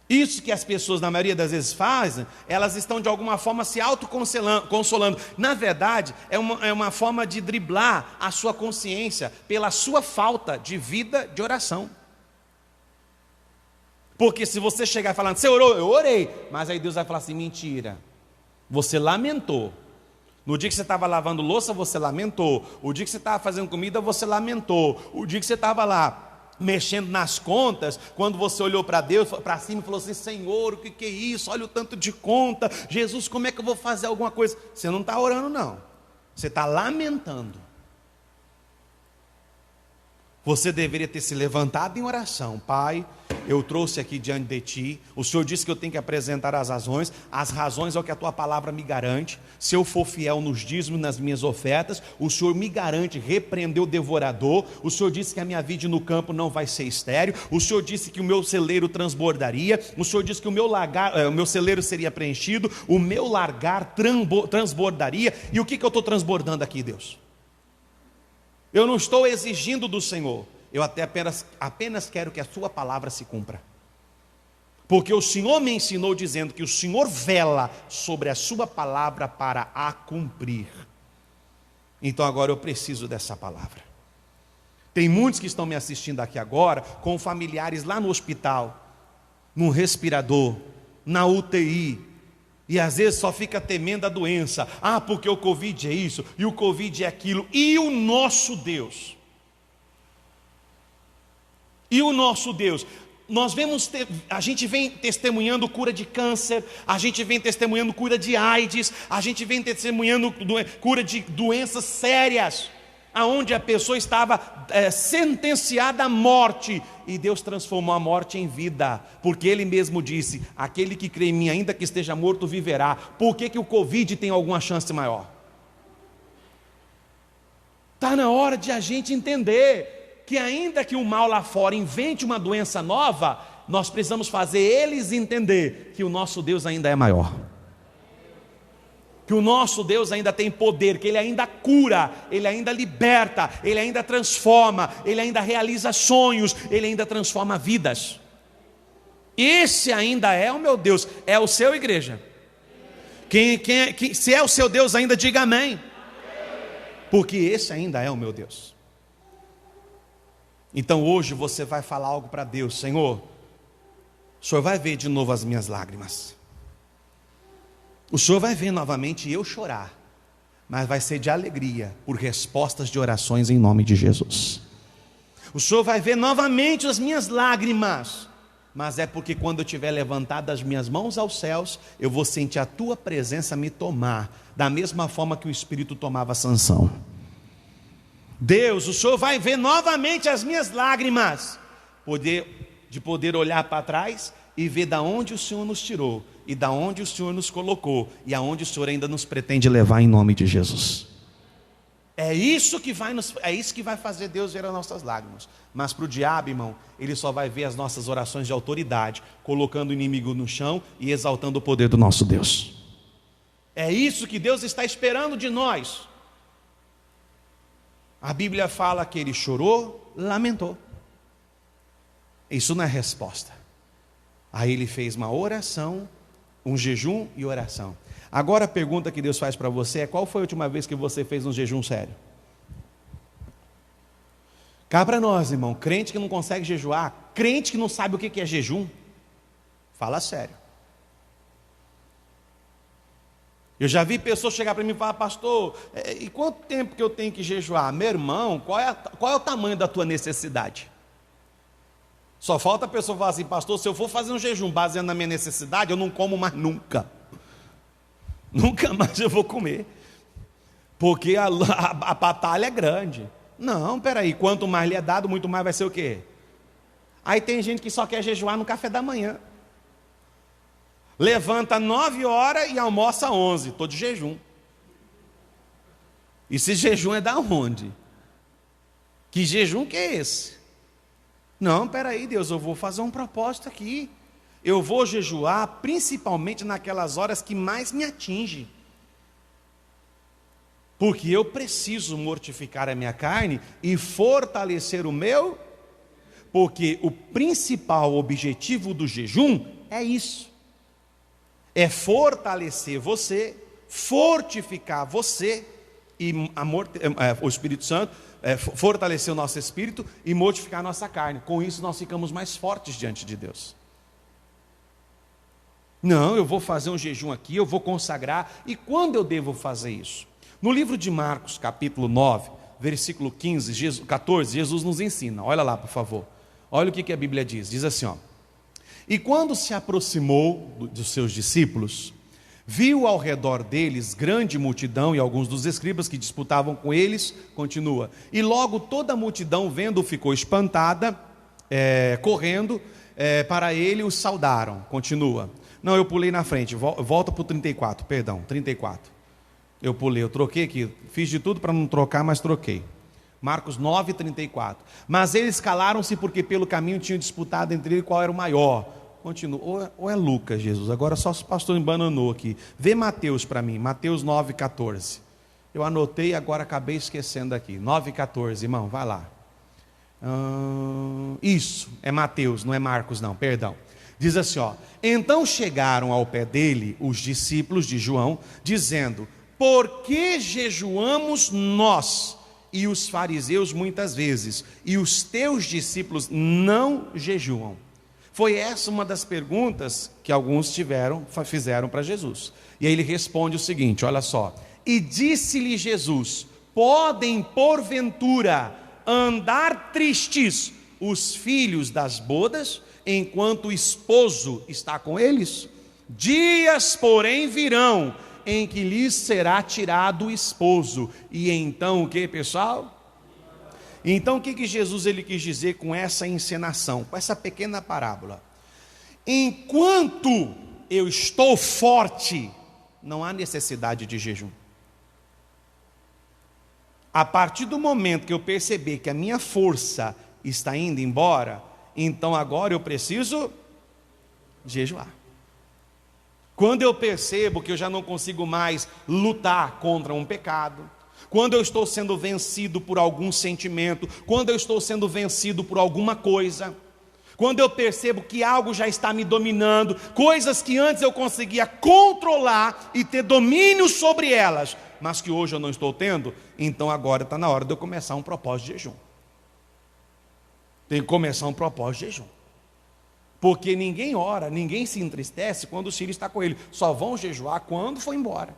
Isso que as pessoas na maioria das vezes fazem, elas estão de alguma forma se autoconsolando. Na verdade, é uma forma de driblar a sua consciência pela sua falta de vida de oração. Porque se você chegar falando: você orou? Eu orei. Mas aí Deus vai falar assim: mentira, você lamentou. No dia que você estava lavando louça, você lamentou. O dia que você estava fazendo comida, você lamentou. O dia que você estava lá mexendo nas contas, quando você olhou para Deus, para cima, e falou assim: Senhor, o que é isso? Olha o tanto de conta. Jesus, como é que eu vou fazer alguma coisa? Você não está orando, não. Você está lamentando. Você deveria ter se levantado em oração: Pai, eu trouxe aqui diante de Ti, o Senhor disse que eu tenho que apresentar as razões é o que a Tua palavra me garante. Se eu for fiel nos dízimos, nas minhas ofertas, o Senhor me garante repreender o devorador. O Senhor disse que a minha vida no campo não vai ser estéril. O Senhor disse que o meu celeiro transbordaria. O Senhor disse que o meu celeiro seria preenchido, o meu largar transbordaria. E o que eu estou transbordando aqui, Deus? Eu não estou exigindo do Senhor, eu apenas quero que a sua palavra se cumpra. Porque o Senhor me ensinou dizendo que o Senhor vela sobre a sua palavra para a cumprir. Então agora eu preciso dessa palavra. Tem muitos que estão me assistindo aqui agora, com familiares lá no hospital, no respirador, na UTI, e às vezes só fica temendo a doença. Porque o Covid é isso, e o Covid é aquilo. E o nosso Deus? E o nosso Deus? A gente vem testemunhando cura de câncer, a gente vem testemunhando cura de AIDS, a gente vem testemunhando cura de doenças sérias, aonde a pessoa estava sentenciada à morte, e Deus transformou a morte em vida, porque Ele mesmo disse: aquele que crê em mim, ainda que esteja morto, viverá. Por que o Covid tem alguma chance maior? Está na hora de a gente entender que ainda que o mal lá fora invente uma doença nova, nós precisamos fazer eles entender que o nosso Deus ainda é maior, que o nosso Deus ainda tem poder, que Ele ainda cura, Ele ainda liberta, Ele ainda transforma, Ele ainda realiza sonhos, Ele ainda transforma vidas. Esse ainda é o meu Deus. É o seu, igreja? Se é o seu Deus ainda, diga amém. Porque esse ainda é o meu Deus. Então hoje você vai falar algo para Deus: Senhor, o Senhor vai ver de novo as minhas lágrimas. O Senhor vai ver novamente eu chorar, mas vai ser de alegria por respostas de orações em nome de Jesus. O Senhor vai ver novamente as minhas lágrimas, mas é porque quando eu tiver levantado as minhas mãos aos céus, eu vou sentir a tua presença me tomar, da mesma forma que o Espírito tomava Sansão. Deus, o Senhor vai ver novamente as minhas lágrimas, de poder olhar para trás e ver da onde o Senhor nos tirou, e da onde o Senhor nos colocou, e aonde o Senhor ainda nos pretende levar em nome de Jesus. É isso que vai fazer Deus ver as nossas lágrimas. Mas para o diabo, irmão, ele só vai ver as nossas orações de autoridade, colocando o inimigo no chão e exaltando o poder do nosso Deus. É isso que Deus está esperando de nós. A Bíblia fala que ele chorou, lamentou. Isso não é resposta. Aí ele fez uma oração, um jejum e oração. Agora a pergunta que Deus faz para você é: qual foi a última vez que você fez um jejum sério? Cá para nós, irmão, crente que não consegue jejuar, crente que não sabe o que é jejum, fala sério. Eu já vi pessoas chegar para mim e falar: pastor, e quanto tempo que eu tenho que jejuar? Meu irmão, qual é o tamanho da tua necessidade? Só falta a pessoa falar assim: pastor, se eu for fazer um jejum baseado na minha necessidade, eu não como mais nunca. Nunca mais eu vou comer, porque a batalha é grande. Não, peraí, quanto mais lhe é dado, muito mais vai ser o quê? Aí tem gente que só quer jejuar no café da manhã. Levanta 9 horas e almoça 11, estou de jejum. E esse jejum é da onde? Que jejum que é esse? Não, peraí, Deus, eu vou fazer um propósito aqui. Eu vou jejuar principalmente naquelas horas que mais me atinge. Porque eu preciso mortificar a minha carne e fortalecer o meu. Porque o principal objetivo do jejum é isso. É fortalecer você, fortificar você, e o Espírito Santo, fortalecer o nosso espírito e mortificar a nossa carne. Com isso nós ficamos mais fortes diante de Deus. Não, eu vou fazer um jejum aqui, eu vou consagrar. E quando eu devo fazer isso? No livro de Marcos, capítulo 9, versículo 14, Jesus nos ensina. Olha lá, por favor. Olha o que a Bíblia diz. Diz assim, ó: e quando se aproximou dos seus discípulos, viu ao redor deles grande multidão e alguns dos escribas que disputavam com eles. Continua. E logo toda a multidão, vendo, ficou espantada, correndo para ele, os saudaram. Continua. Não, eu pulei na frente, volta para o 34, perdão, 34. Eu pulei, eu troquei aqui, fiz de tudo para não trocar, mas troquei. Marcos 9, 34. Mas eles calaram-se porque pelo caminho tinham disputado entre eles qual era o maior. Continua, ou é Lucas, Jesus, agora só se o pastor embananou aqui. Vê Mateus para mim, Mateus 9, 14. Eu anotei e agora acabei esquecendo aqui. 9, 14, irmão, vai lá. Isso, é Mateus, não é Marcos não, perdão. Diz assim, ó: então chegaram ao pé dele os discípulos de João, dizendo: por que jejuamos nós e os fariseus muitas vezes, e os teus discípulos não jejuam? Foi essa uma das perguntas que alguns fizeram para Jesus. E aí ele responde o seguinte, olha só: e disse-lhe Jesus: podem porventura andar tristes os filhos das bodas, enquanto o esposo está com eles? Dias, porém, virão em que lhes será tirado o esposo. E então o que, pessoal? Então o que Jesus ele quis dizer com essa encenação, com essa pequena parábola? Enquanto eu estou forte, não há necessidade de jejum. A partir do momento que eu perceber que a minha força está indo embora, então agora eu preciso jejuar. Quando eu percebo que eu já não consigo mais lutar contra um pecado, quando eu estou sendo vencido por algum sentimento, quando eu estou sendo vencido por alguma coisa, Quando eu percebo que algo já está me dominando, coisas que antes eu conseguia controlar e ter domínio sobre elas, mas que hoje eu não estou tendo, então agora está na hora de eu começar um propósito de jejum. Tem que começar um propósito de jejum. Porque ninguém ora, ninguém se entristece quando o filho está com ele. Só vão jejuar quando for embora.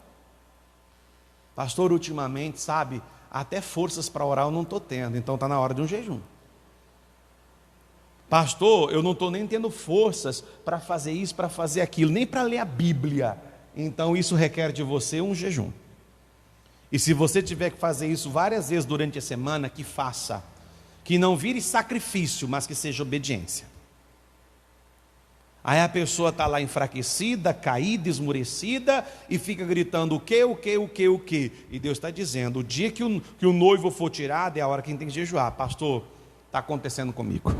Pastor, ultimamente, sabe, até forças para orar eu não estou tendo, então está na hora de um jejum. Pastor, eu não estou nem tendo forças para fazer isso, para fazer aquilo, nem para ler a Bíblia. Então isso requer de você um jejum. E se você tiver que fazer isso várias vezes durante a semana, que faça. Que não vire sacrifício, mas que seja obediência. Aí a pessoa está lá enfraquecida, caída, esmurecida, e fica gritando o quê? E Deus está dizendo, o dia que o noivo for tirado é a hora que a gente tem que jejuar. Pastor, está acontecendo comigo.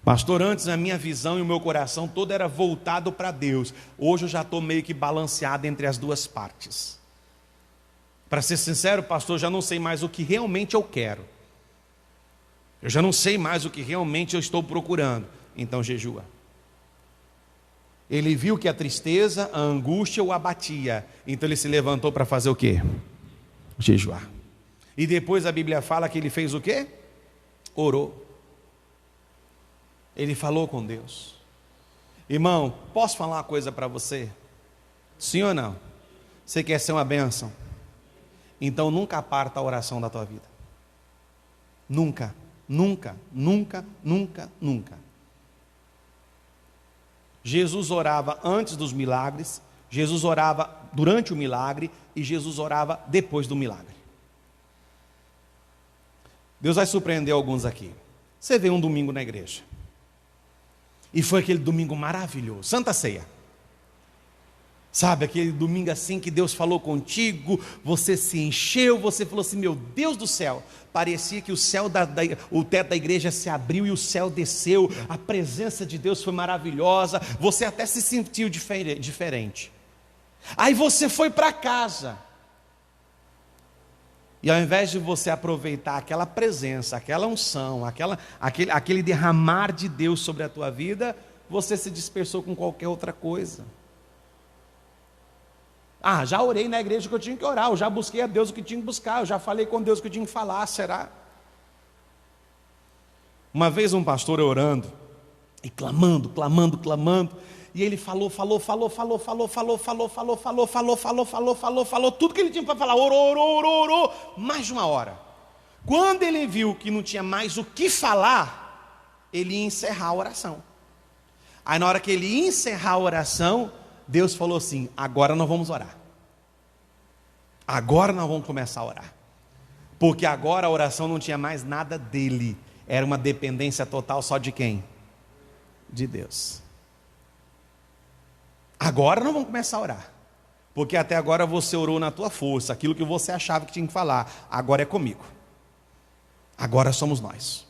Pastor, antes a minha visão e o meu coração todo era voltado para Deus. Hoje eu já estou meio que balanceado entre as duas partes. Para ser sincero, pastor, já não sei mais o que realmente eu quero. Eu já não sei mais o que realmente eu estou procurando. Então jejua. Ele viu que a tristeza, a angústia o abatia. Então ele se levantou para fazer o quê? Jejuar. E depois a Bíblia fala que ele fez o quê? Orou. Ele falou com Deus. Irmão, posso falar uma coisa para você? Sim ou não? Você quer ser uma bênção? Então nunca aparta a oração da tua vida. Nunca, nunca, nunca, nunca, nunca. Jesus orava antes dos milagres, Jesus orava durante o milagre e Jesus orava depois do milagre. Deus vai surpreender alguns aqui. Você veio um domingo na igreja. E foi aquele domingo maravilhoso, Santa Ceia. Sabe, aquele domingo assim que Deus falou contigo, você se encheu, você falou assim, meu Deus do céu. Parecia que o céu, o teto da igreja se abriu e o céu desceu. A presença de Deus foi maravilhosa, você até se sentiu diferente. Aí você foi para casa. E ao invés de você aproveitar aquela presença, aquela unção, aquele derramar de Deus sobre a tua vida, você se dispersou com qualquer outra coisa. Ah, já orei na igreja que eu tinha que orar, eu já busquei a Deus o que tinha que buscar, eu já falei com Deus o que eu tinha que falar, será? Uma vez um pastor orando, e clamando, e ele falou tudo que ele tinha para falar, orou, mais de uma hora. Quando ele viu que não tinha mais o que falar, ele ia encerrar a oração. Aí na hora que ele ia encerrar a oração, Deus falou assim, agora nós vamos orar. Agora nós vamos começar a orar. Porque agora a oração não tinha mais nada dele, era uma dependência total só de quem? De Deus. Agora nós vamos começar a orar. Porque até agora você orou na tua força, aquilo que você achava que tinha que falar, agora é comigo. Agora somos nós.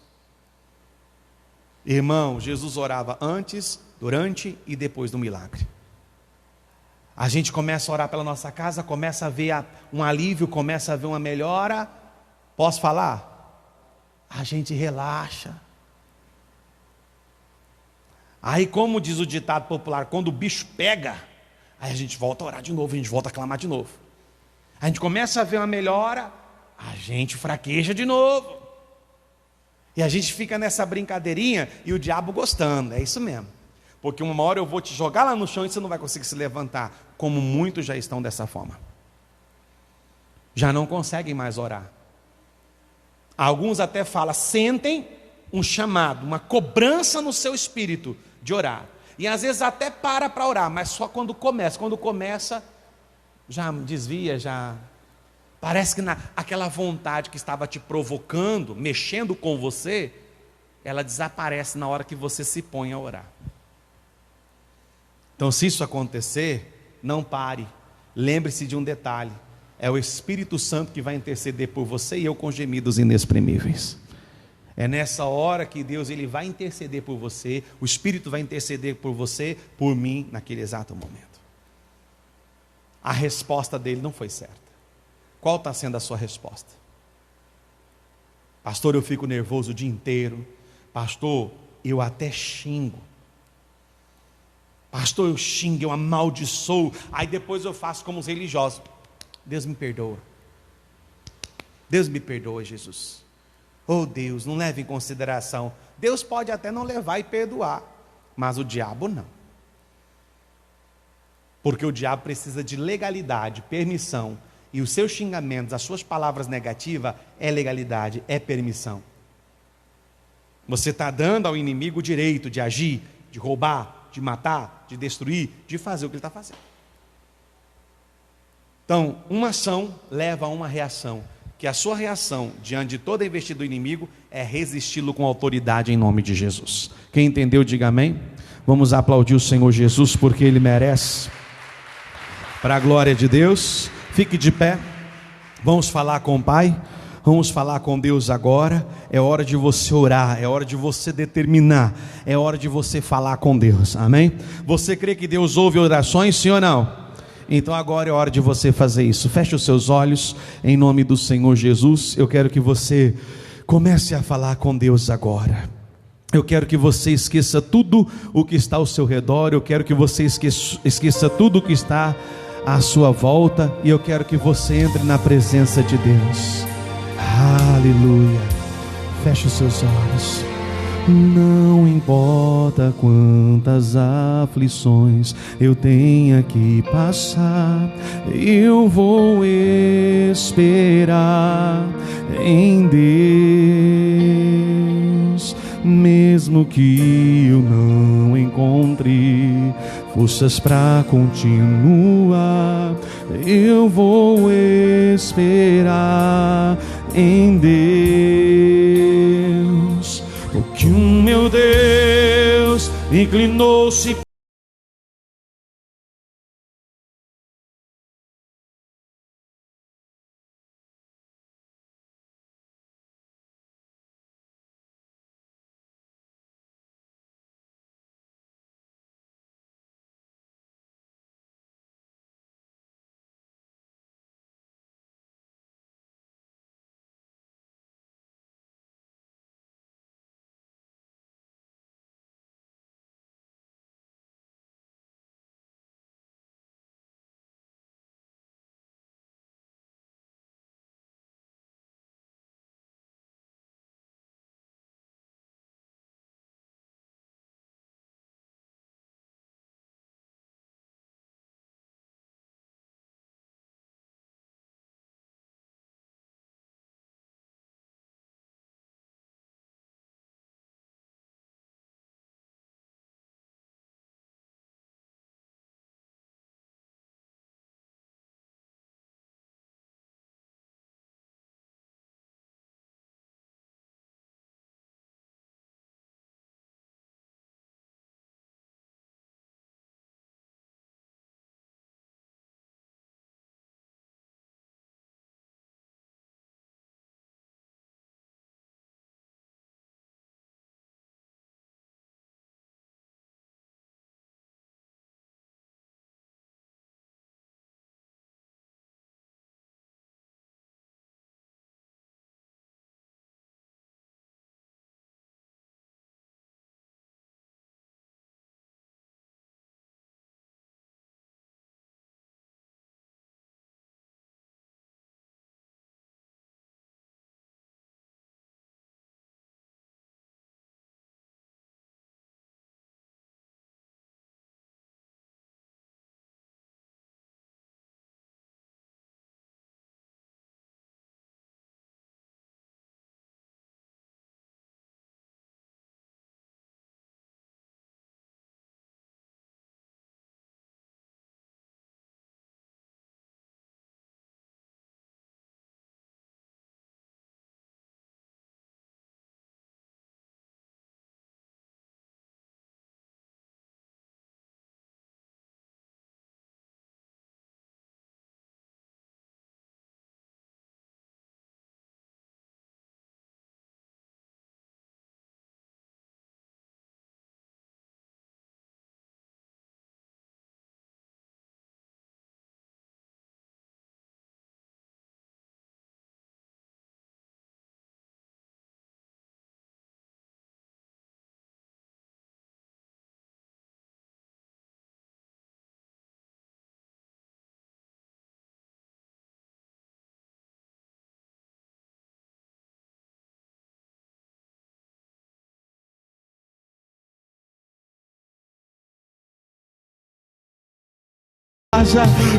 Irmão, Jesus orava antes, durante e depois do milagre. A gente começa a orar pela nossa casa, começa a ver um alívio, começa a ver uma melhora. Posso falar? A gente relaxa. Aí, como diz o ditado popular, quando o bicho pega, aí a gente volta a orar de novo, a gente volta a clamar de novo. A gente começa a ver uma melhora, a gente fraqueja de novo. E a gente fica nessa brincadeirinha e o diabo gostando, é isso mesmo. Porque uma hora eu vou te jogar lá no chão e você não vai conseguir se levantar, como muitos já estão dessa forma. Já não conseguem mais orar. Alguns até falam, sentem um chamado, uma cobrança no seu espírito de orar. E às vezes até para orar, mas só quando começa. Quando começa, já desvia, já... Parece que aquela vontade que estava te provocando, mexendo com você, ela desaparece na hora que você se põe a orar. Então, se isso acontecer, não pare. Lembre-se de um detalhe: é o Espírito Santo que vai interceder por você e eu com gemidos inexprimíveis. É nessa hora que Deus ele vai interceder por você, o Espírito vai interceder por você, por mim, naquele exato momento. A resposta dele não foi certa. Qual está sendo a sua resposta? Pastor, eu fico nervoso o dia inteiro. Pastor, eu até xingo. Pastor, eu xingo, eu amaldiçoo, aí depois eu faço como os religiosos. Deus me perdoa. Deus me perdoa, Jesus. Oh Deus, não leve em consideração. Deus pode até não levar e perdoar, mas o diabo não. Porque o diabo precisa de legalidade, permissão. E os seus xingamentos, as suas palavras negativas, é legalidade, é permissão. Você está dando ao inimigo o direito de agir, de roubar, de matar, de destruir, de fazer o que ele está fazendo. Então, uma ação leva a uma reação. Que a sua reação diante de toda a investida do inimigo é resisti-lo com autoridade em nome de Jesus. Quem entendeu, diga amém. Vamos aplaudir o Senhor Jesus porque Ele merece. Para a glória de Deus, fique de pé. Vamos falar com o Pai. Vamos falar com Deus agora. É hora de você orar, é hora de você determinar, é hora de você falar com Deus, amém? Você crê que Deus ouve orações, sim ou não? Então agora é hora de você fazer isso. Feche os seus olhos em nome do Senhor Jesus. Eu quero que você comece a falar com Deus agora. Eu quero que você esqueça tudo o que está ao seu redor. Eu quero que você esqueça tudo o que está à sua volta. E eu quero que você entre na presença de Deus. Aleluia. Feche os seus olhos. Não importa quantas aflições eu tenha que passar, eu vou esperar em Deus. Mesmo que eu não encontre forças para continuar, eu vou esperar em Deus. Porque o meu Deus inclinou-se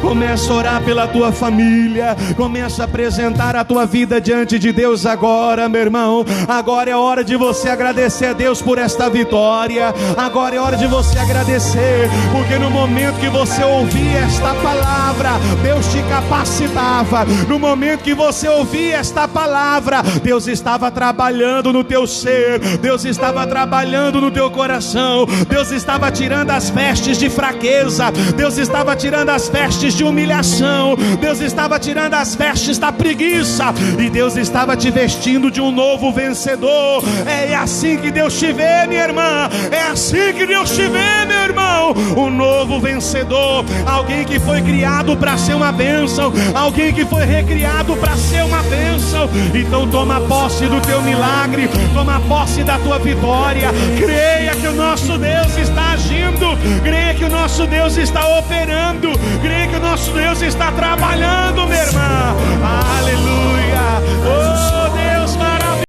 Começa a orar pela tua família, começa a apresentar a tua vida diante de Deus agora, meu irmão. Agora é hora de você agradecer a Deus por esta vitória. Agora é hora de você agradecer, porque no momento que você ouvia esta palavra, Deus te capacitava. No momento que você ouvia esta palavra, Deus estava trabalhando no teu ser, Deus estava trabalhando no teu coração, Deus estava tirando as vestes de fraqueza, Deus estava tirando as vestes de humilhação, Deus estava tirando as vestes da preguiça, e Deus estava te vestindo de um novo vencedor. É assim que Deus te vê, minha irmã, é assim que Deus te vê, meu irmão, um novo vencedor, alguém que foi criado para ser uma bênção, alguém que foi recriado para ser uma bênção. Então toma posse do teu milagre, toma posse da tua vitória, creia que o nosso Deus está agindo, creia que o nosso Deus está operando, creia que o nosso Deus está trabalhando, minha irmã. Aleluia. Oh Deus maravilhoso.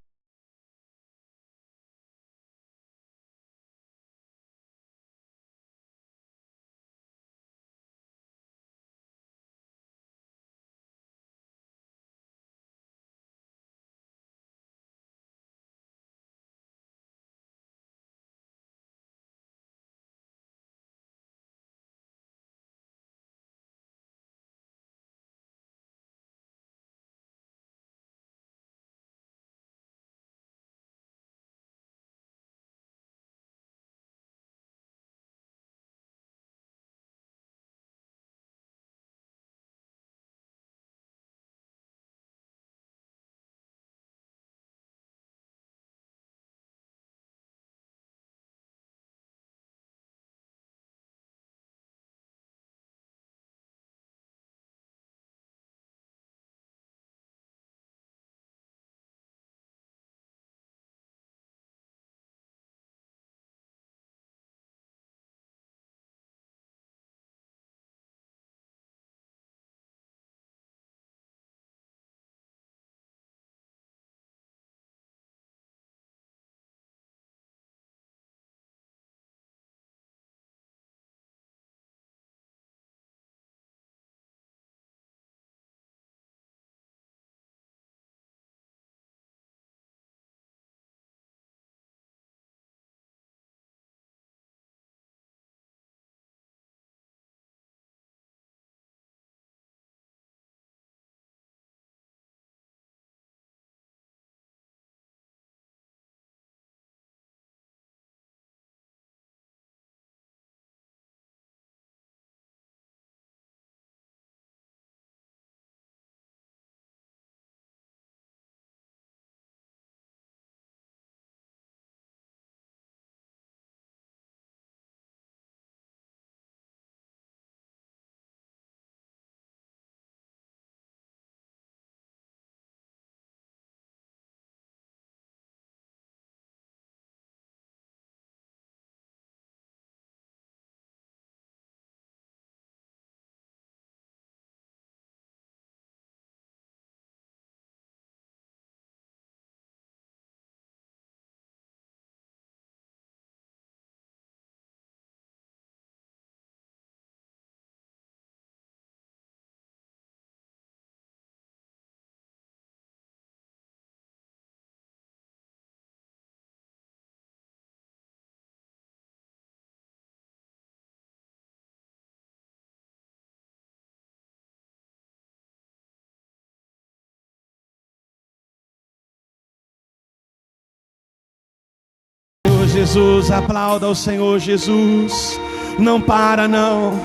Jesus, aplauda o Senhor Jesus. Não para não.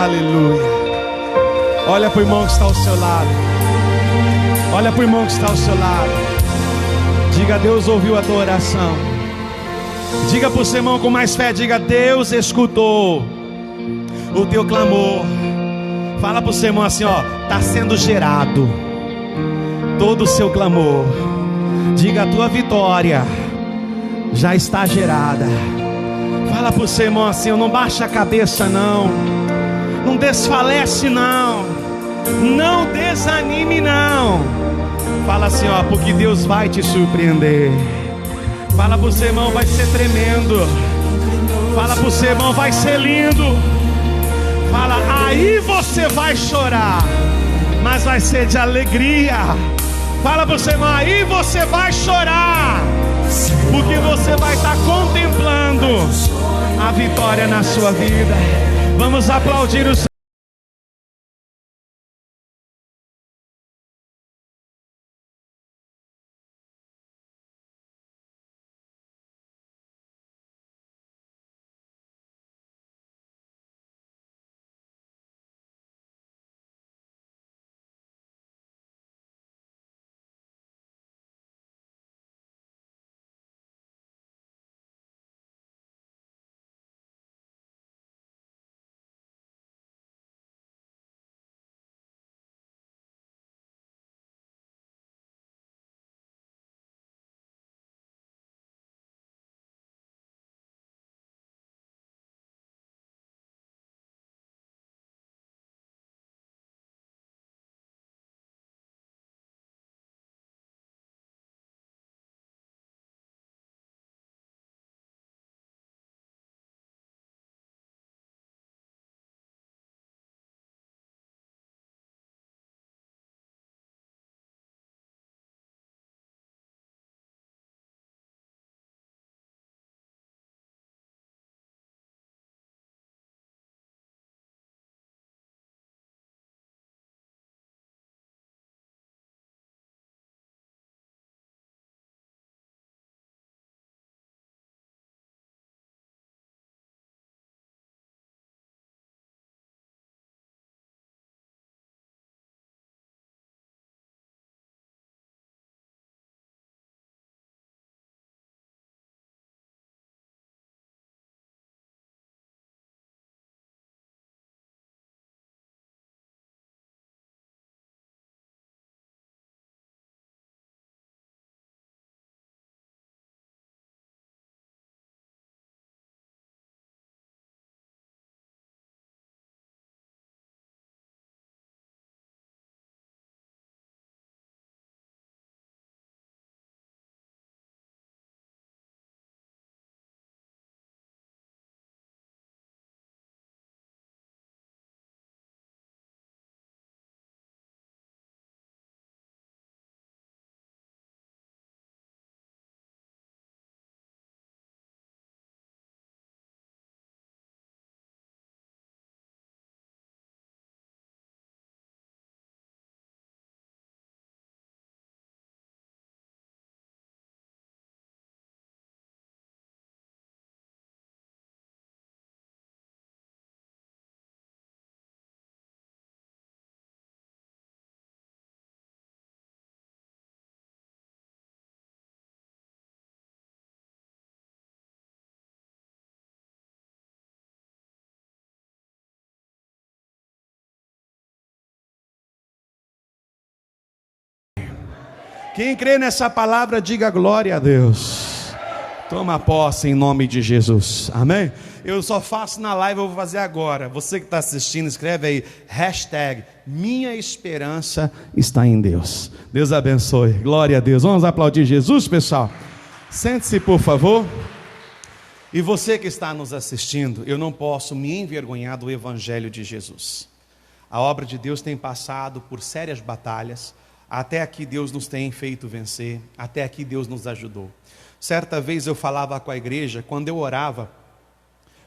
Aleluia. Olha para o irmão que está ao seu lado. Olha para o irmão que está ao seu lado. Diga: Deus ouviu a tua oração. Diga para o seu irmão com mais fé. Diga: Deus escutou o teu clamor. Fala para o seu irmão assim, ó: está sendo gerado todo o seu clamor. Diga: a tua vitória já está gerada. Fala para o seu irmão assim: não baixa a cabeça não, não desfalece não, não desanime não. Fala assim, ó: porque Deus vai te surpreender. Fala para o seu irmão: vai ser tremendo. Fala para o seu irmão: vai ser lindo. Fala, aí você vai chorar, mas vai ser de alegria. Fala para o seu irmão, aí você vai chorar, porque você vai estar contemplando a vitória na sua vida. Vamos aplaudir o Senhor. Quem crê nessa palavra, diga glória a Deus. Toma posse em nome de Jesus, amém? Eu só faço na live, eu vou fazer agora. Você que está assistindo, escreve aí, hashtag, minha esperança está em Deus. Deus abençoe, glória a Deus. Vamos aplaudir Jesus, pessoal? Sente-se, por favor. E você que está nos assistindo, eu não posso me envergonhar do Evangelho de Jesus. A obra de Deus tem passado por sérias batalhas. Até aqui Deus nos tem feito vencer, até aqui Deus nos ajudou. Certa vez eu falava com a igreja, quando eu orava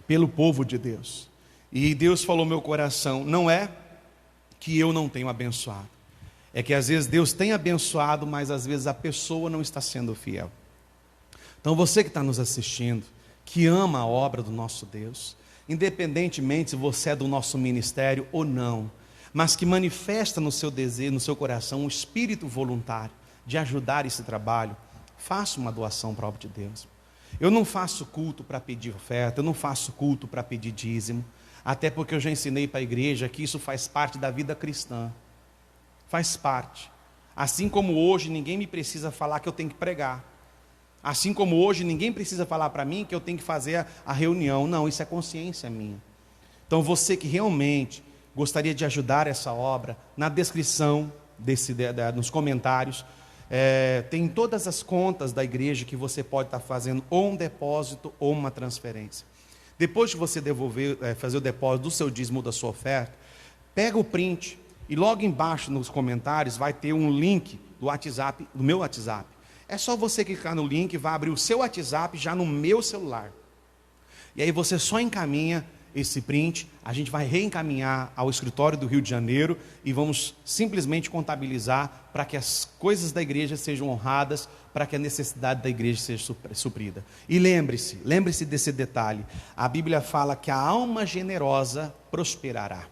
pelo povo de Deus, e Deus falou no meu coração, não é que eu não tenho abençoado, é que às vezes Deus tem abençoado, mas às vezes a pessoa não está sendo fiel. Então você que está nos assistindo, que ama a obra do nosso Deus, independentemente se você é do nosso ministério ou não, mas que manifesta no seu desejo, no seu coração, um espírito voluntário de ajudar esse trabalho, faça uma doação para a obra de Deus. Eu não faço culto para pedir oferta, eu não faço culto para pedir dízimo, até porque eu já ensinei para a igreja que isso faz parte da vida cristã, faz parte. Assim como hoje ninguém me precisa falar que eu tenho que pregar, assim como hoje ninguém precisa falar para mim que eu tenho que fazer a reunião, não, isso é consciência minha. Então você que realmente gostaria de ajudar essa obra, na descrição, nos comentários, tem todas as contas da igreja que você pode estar fazendo ou um depósito ou uma transferência. Depois que você fazer o depósito do seu dízimo, da sua oferta, pega o print e logo embaixo nos comentários vai ter um link do WhatsApp, do meu WhatsApp. É só você clicar no link, vai abrir o seu WhatsApp já no meu celular. E aí você só encaminha esse print, a gente vai reencaminhar ao escritório do Rio de Janeiro e vamos simplesmente contabilizar para que as coisas da igreja sejam honradas, para que a necessidade da igreja seja suprida. E lembre-se desse detalhe, a Bíblia fala que a alma generosa prosperará.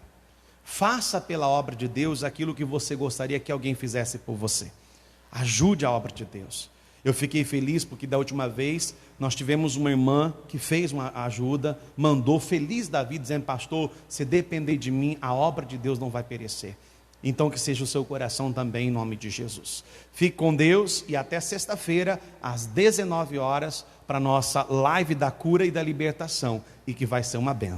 Faça pela obra de Deus aquilo que você gostaria que alguém fizesse por você. Ajude a obra de Deus. Eu fiquei feliz porque da última vez nós tivemos uma irmã que fez uma ajuda, mandou feliz da vida, dizendo: pastor, se depender de mim, a obra de Deus não vai perecer. Então que seja o seu coração também, em nome de Jesus. Fique com Deus e até sexta-feira, às 19 horas, para a nossa live da cura e da libertação, e que vai ser uma bênção.